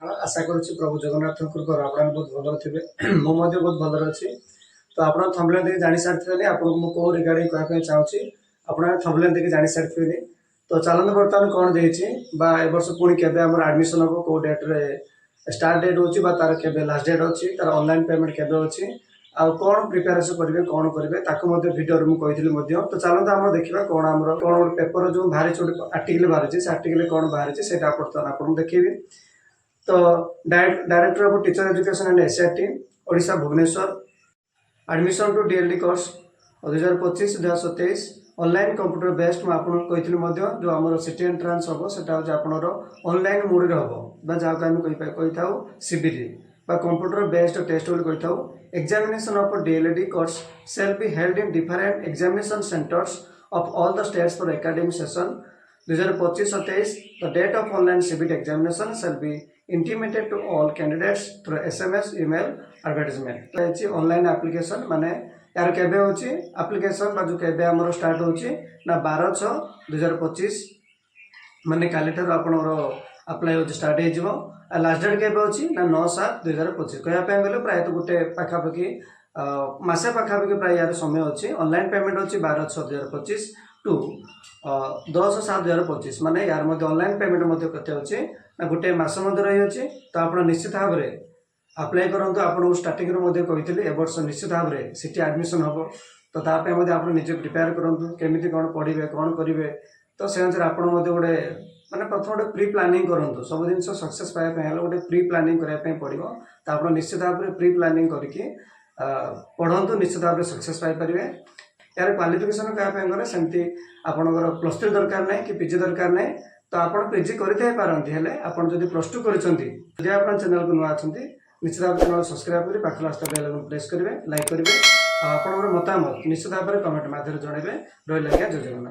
आशा करुच्ची प्रभु जगन्नाथ आप बहुत भल थे मुझे बहुत भल अच्छी तो आप थंबनेल देखिए जानी सारी आपको कौ रिगार्डिंग कहना चाहूँगी आप थंबनेल देखिए जानी सारी तो चलते बर्तमान कौन देती वर्ष पुणी के एडमिशन हम कौ डेट्रे स्टार्ट डेट हो तार के लास्ट डेट अच्छी तार ऑनलाइन पेमेंट के अच्छी आउ कौन प्रिपेरेसन करेंगे कौन करेंगे भिडियो मुझे तो चलते आम देखा कौन आम कौन गोटे पेपर जो बाहरी आर्टिकल बाहरी से आर्टिकल कौन बाहरी से आपको देखी तो director of teacher education and SRT Odisha Bhubaneswar admission to DLD course 2025-2023 online computer based मुझे जो आम सिटी एंट्रांस हम सेटा हूँ आपनर ऑनलाइन मोड हम जहाँ आम कही सीबीटी कंप्यूटर बेस्ड टेस्ट कही था examination of DLD course shall be held in different examination centres of all the states for academic session 2025-27 the date of online CBT examination shall be intimated to all candidates through SMS email advertisement तो online application माने यार केबे होची application बा जो केबे हमरो start होची ना 12/6/2025 माने काली ठार आपनर अप्लाई होची स्टार्ट हे जिवो लास्ट डेट केबे होची ना 9/7/2025 कहया पे गले प्राय तो गुटे पाखापाखी मासे पाखापाखी प्राय यार समय होची ऑनलाइन पेमेंट होची 12/6/2025 टू 10/7/2025 माने यार मध्य ऑनलाइन पेमेंट मध्य कते होची ना गुटे मास मध्य रही होची तो आपण निश्चित भाव रे अप्लाई करंतु आपण स्टार्टिंग रो मध्य कहितली ए वर्ष निश्चित भाव रे सिटी एडमिशन हबो तो ता पे मध्य आपण निजे प्रिपेयर करंतु केमिति कोन पढिबे कोन करिवे तो से अनुसार आपण मध्य गोटे माने प्रथम गोटे प्री प्लानिंग करंतु सब दिन सक्सेस पाए पे हलो गोटे प्री प्लानिंग करिया पे पड़िबो तो आपण निश्चित भाव रे प्री प्लानिंग करके पढंतु निश्चित भाव रे सक्सेस पाए परिवे यार क्वालिफिकेशन क्या गले सेमती आपंकर +3 दरकार ना कि पीजी दरकार ना तो आप पीजी करते पारती है आप +2 कर चैनल को नुआ अच्छा निश्चित भाव चैनल सब्सक्राइब कर पाखर आस्था बेल आइकन प्रेस करेंगे लाइक करेंगे आपंकर मतामत निश्चित भाव में कमेंट माध्यम जनइबे रही जय जगन्नाथ।